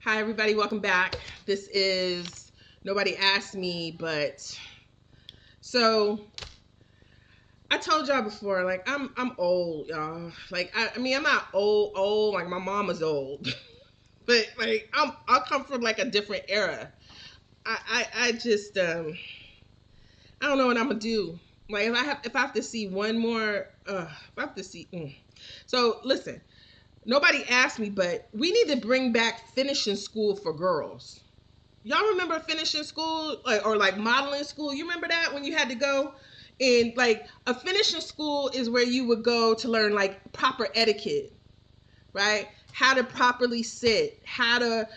Hi, everybody. Welcome back. This is nobody asked me, but so I told y'all before, like I'm old, y'all. Like I mean, I'm not old. Like my mama's old, but like I come from like a different era. I just I don't know what I'm gonna do. Like if I have to see one more, if I have to see. So listen, nobody asked me, but we need to bring back finishing school for girls. Y'all remember finishing school or like modeling school? You remember that when you had to go? And like a finishing school is where you would go to learn like proper etiquette, right? How to properly sit, how to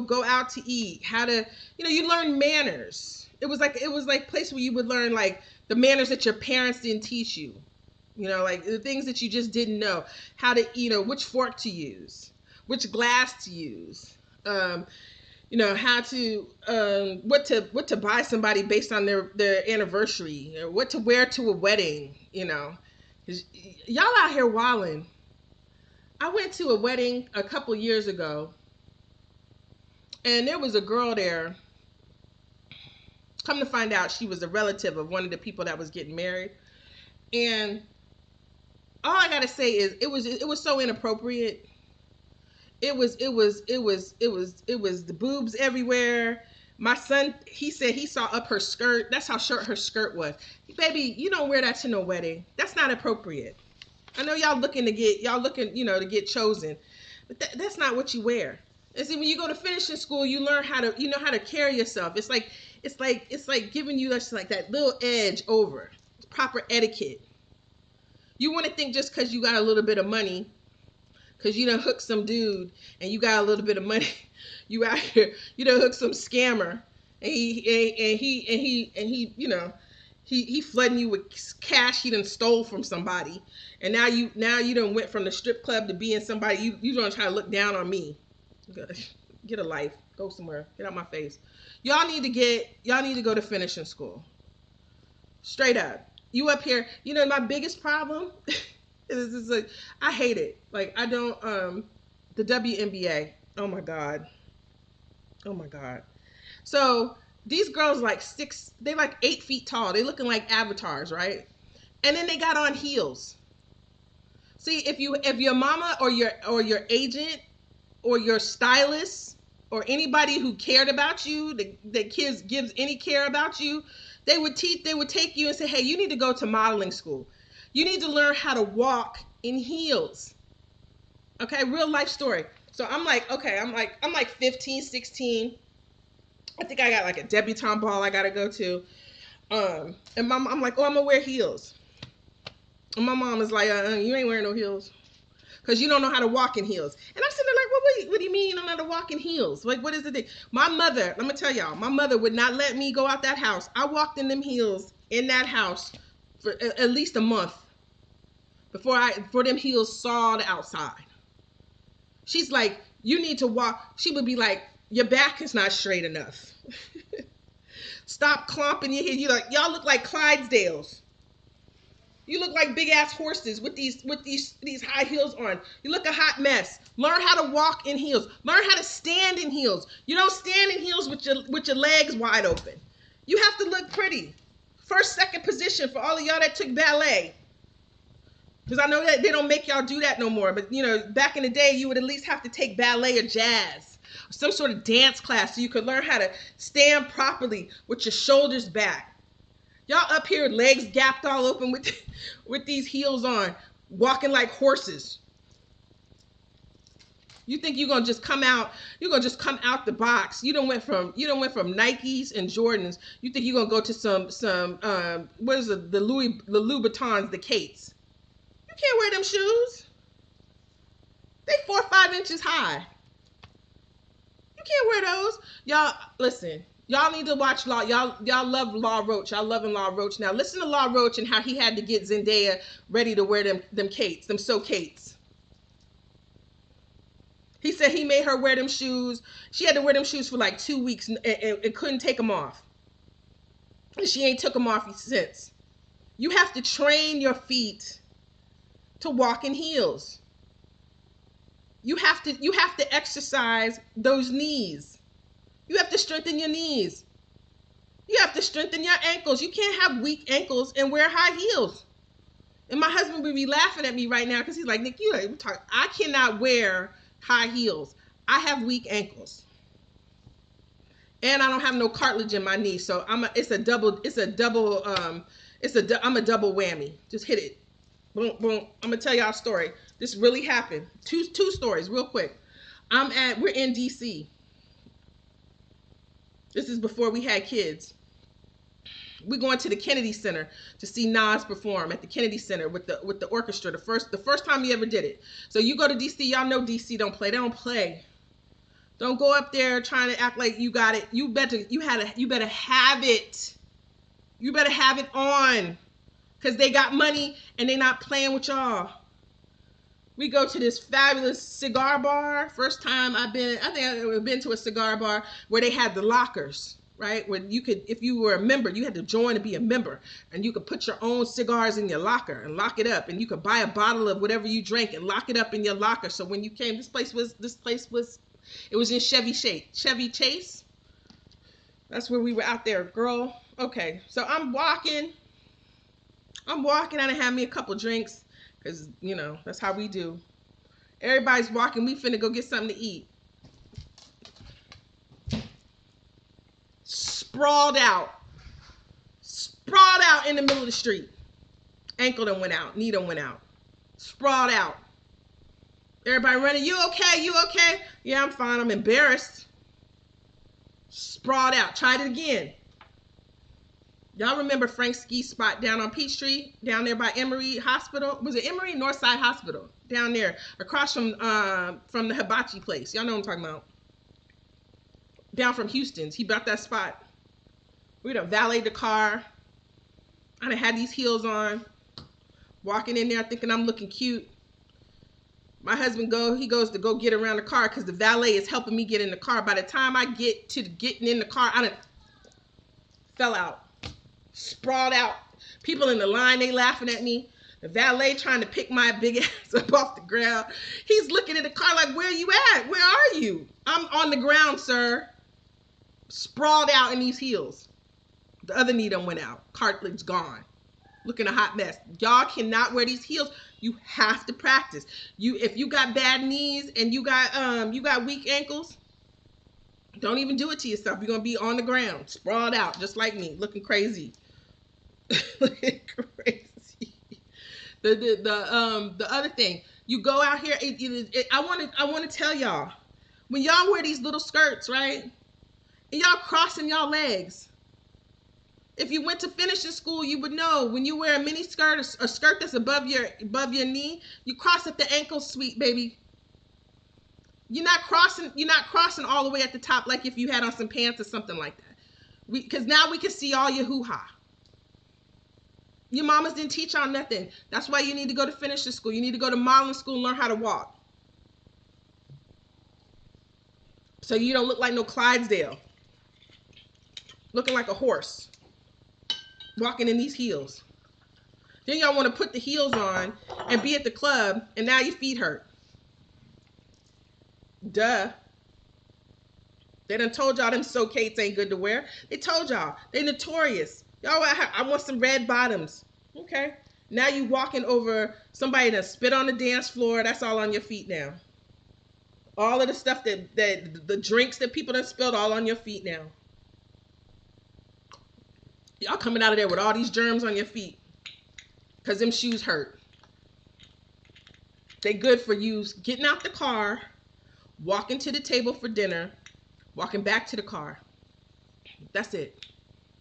go out to eat, how to you learn manners. It was like a place where you would learn like the manners that your parents didn't teach you. Like the things that you just didn't know. How to which fork to use, which glass to use. How to what to buy somebody based on their anniversary, or what to wear to a wedding. 'Cause y'all out here wilding. I went to a wedding a couple years ago, and there was a girl there. Come to find out, she was a relative of one of the people that was getting married. And all I gotta say is it was so inappropriate. It was the boobs everywhere. My son, he said he saw up her skirt. That's how short her skirt was. Baby, you don't wear that to no wedding. That's not appropriate. I know y'all looking to get chosen, but that's not what you wear. And see, when you go to finishing school, you learn how to carry yourself. It's like giving you just like that little edge over. It's proper etiquette. You want to think just because you got a little bit of money, because you done hook some dude and you got a little bit of money, you out here, you done hook some scammer, and he flooding you with cash he done stole from somebody, and now you done went from the strip club to being somebody. You gonna try to look down on me. Get a life. Go somewhere. Get out my face. Y'all need to go to finishing school. Straight up. You up here. My biggest problem is like I hate it. Like I don't the WNBA. Oh my god. Oh my god. So these girls like they like 8 feet tall. They looking like avatars, right? And then they got on heels. See, if your mama or your agent or your stylist or anybody who cared about you, that kids gives any care about you, they would take you and say, hey, you need to go to modeling school. You need to learn how to walk in heels. Okay, real life story. So I'm like, okay, I'm like 15, 16. I think I got like a debutante ball I gotta go to. And I'm like, oh, I'm gonna wear heels. And my mom is like, you ain't wearing no heels. Because you don't know how to walk in heels. And I'm sitting there like, what do you mean you don't know how to walk in heels? Like, what is the thing? My mother, let me tell y'all, my mother would not let me go out that house. I walked in them heels in that house for at least a month before them heels saw the outside. She's like, you need to walk. She would be like, your back is not straight enough. Stop clomping your head. Y'all look like Clydesdales. You look like big ass horses with these high heels on. You look a hot mess. Learn how to walk in heels. Learn how to stand in heels. You don't stand in heels with your legs wide open. You have to look pretty. First, second position for all of y'all that took ballet. Because I know that they don't make y'all do that no more. But back in the day, you would at least have to take ballet or jazz, or some sort of dance class, so you could learn how to stand properly with your shoulders back. Y'all up here, legs gapped all open with these heels on, walking like horses. You think you're gonna just come out? You're gonna just come out the box. You don't went from Nikes and Jordans. You think you're gonna go to some what is it? The Louboutins, the Kates. You can't wear them shoes. They 4 or 5 inches high. You can't wear those. Y'all, listen. Y'all need to watch Law. Y'all love Law Roach. Y'all loving Law Roach. Now listen to Law Roach and how he had to get Zendaya ready to wear them Kates, them so Kates. He said he made her wear them shoes. She had to wear them shoes for like 2 weeks and couldn't take them off. And she ain't took them off since. You have to train your feet to walk in heels. You have to exercise those knees. You have to strengthen your knees. You have to strengthen your ankles. You can't have weak ankles and wear high heels. And my husband would be laughing at me right now because he's like, Nick, I cannot wear high heels. I have weak ankles. And I don't have no cartilage in my knee. So I'm a double whammy. Just hit it. Boom, boom. I'm gonna tell y'all a story. This really happened. Two stories real quick. We're in DC. This is before we had kids. We're going to the Kennedy Center to see Nas perform at the Kennedy Center with the orchestra. The first time he ever did it. So you go to DC, y'all know DC don't play. They don't play. Don't go up there trying to act like you got it. You better have it. You better have it on. Because they got money and they not playing with y'all. We go to this fabulous cigar bar. First time I think I've been to a cigar bar where they had the lockers, right? Where you could, if you were a member, you had to join to be a member. And you could put your own cigars in your locker and lock it up. And you could buy a bottle of whatever you drank and lock it up in your locker. So when you came, this place was, it was in Chevy Chase. That's where we were out there, girl. Okay, so I'm walking. I done had me a couple drinks. Because, that's how we do. Everybody's walking. We finna go get something to eat. Sprawled out in the middle of the street. Ankle done went out. Knee done went out. Sprawled out. Everybody running. You okay? You okay? Yeah, I'm fine. I'm embarrassed. Sprawled out. Tried it again. Y'all remember Frank's ski spot down on Peachtree, down there by Emory Hospital? Was it Emory? Northside Hospital, down there, across from the hibachi place. Y'all know what I'm talking about. Down from Houston's. He bought that spot. We done valeted the car. I done had these heels on, walking in there thinking I'm looking cute. My husband goes to go get around the car because the valet is helping me get in the car. By the time I get to getting in the car, I done fell out. Sprawled out. People in the line, they laughing at me. The valet trying to pick my big ass up off the ground. He's looking at the car like, where you at? Where are you? I'm on the ground, sir. Sprawled out in these heels. The other knee done went out. Cartilage gone. Looking a hot mess. Y'all cannot wear these heels. You have to practice. If you got bad knees and you got weak ankles, don't even do it to yourself. You're gonna be on the ground, sprawled out, just like me, looking crazy. Looking crazy. The other thing, you go out here. I want to tell y'all, when y'all wear these little skirts, right, and y'all crossing y'all legs. If you went to finishing school, you would know when you wear a mini skirt, a skirt that's above your knee, you cross at the ankle, sweet baby. You're not crossing all the way at the top like if you had on some pants or something like that. Because now we can see all your hoo-ha. Your mamas didn't teach y'all nothing. That's why you need to go to finishing school. You need to go to modeling school and learn how to walk. So you don't look like no Clydesdale. Looking like a horse. Walking in these heels. Then y'all want to put the heels on and be at the club and now your feet hurt. Duh. They done told y'all them so-cates ain't good to wear. They told y'all. They notorious. Y'all, I want some red bottoms. Okay. Now you walking over somebody that spit on the dance floor. That's all on your feet now. All of the stuff that the drinks that people done spilled all on your feet now. Y'all coming out of there with all these germs on your feet. Because them shoes hurt. They good for you getting out the car, walking to the table for dinner, walking back to the car. That's it.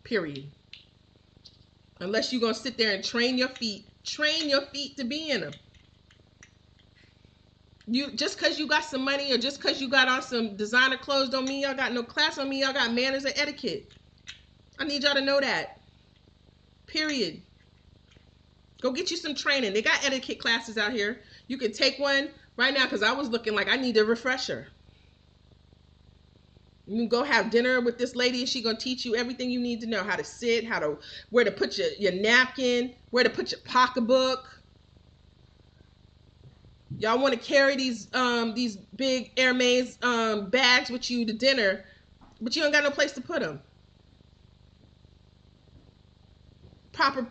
Period. Unless you're going to sit there and train your feet to be in them. Just because you got some money or just because you got on some designer clothes don't mean y'all got no class, don't mean y'all got manners or etiquette. I need y'all to know that. Period. Go get you some training. They got etiquette classes out here. You can take one right now because I was looking like I need a refresher. You can go have dinner with this lady and she's going to teach you everything you need to know. How to sit, where to put your napkin, where to put your pocketbook. Y'all want to carry these big Hermes bags with you to dinner, but you don't got no place to put them. Proper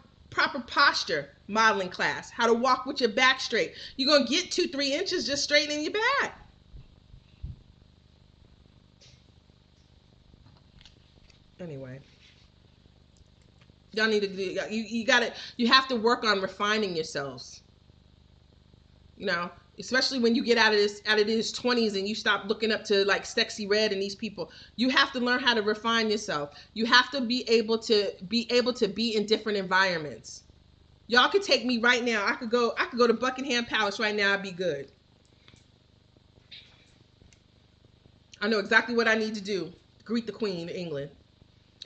posture modeling class. How to walk with your back straight. You're gonna get 2-3 inches just straightening your back. Anyway, y'all need to do. You have to work on refining yourselves. You know, especially when you get out of this 20s and you stop looking up to like Sexy Red and these people. You have to learn how to refine yourself. You have to be able to be in different environments. Y'all could take me right now. I could go to Buckingham Palace right now. I'd be good. I know exactly what I need to do. Greet the Queen of England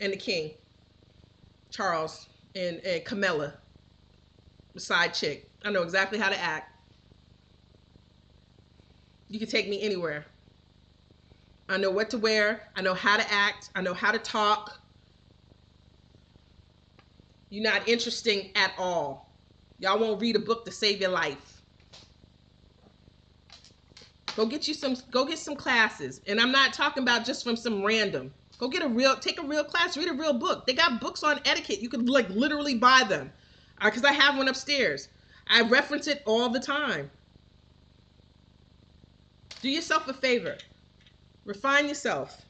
and the King, Charles, and Camilla, the side chick. I know exactly how to act. You can take me anywhere. I know what to wear. I know how to act. I know how to talk. You're not interesting at all. Y'all won't read a book to save your life. Go get some classes. And I'm not talking about just from some random. Take a real class, read a real book. They got books on etiquette. You could like literally buy them. Because I have one upstairs. I reference it all the time. Do yourself a favor. Refine yourself.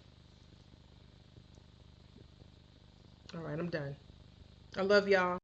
All right, I'm done. I love y'all.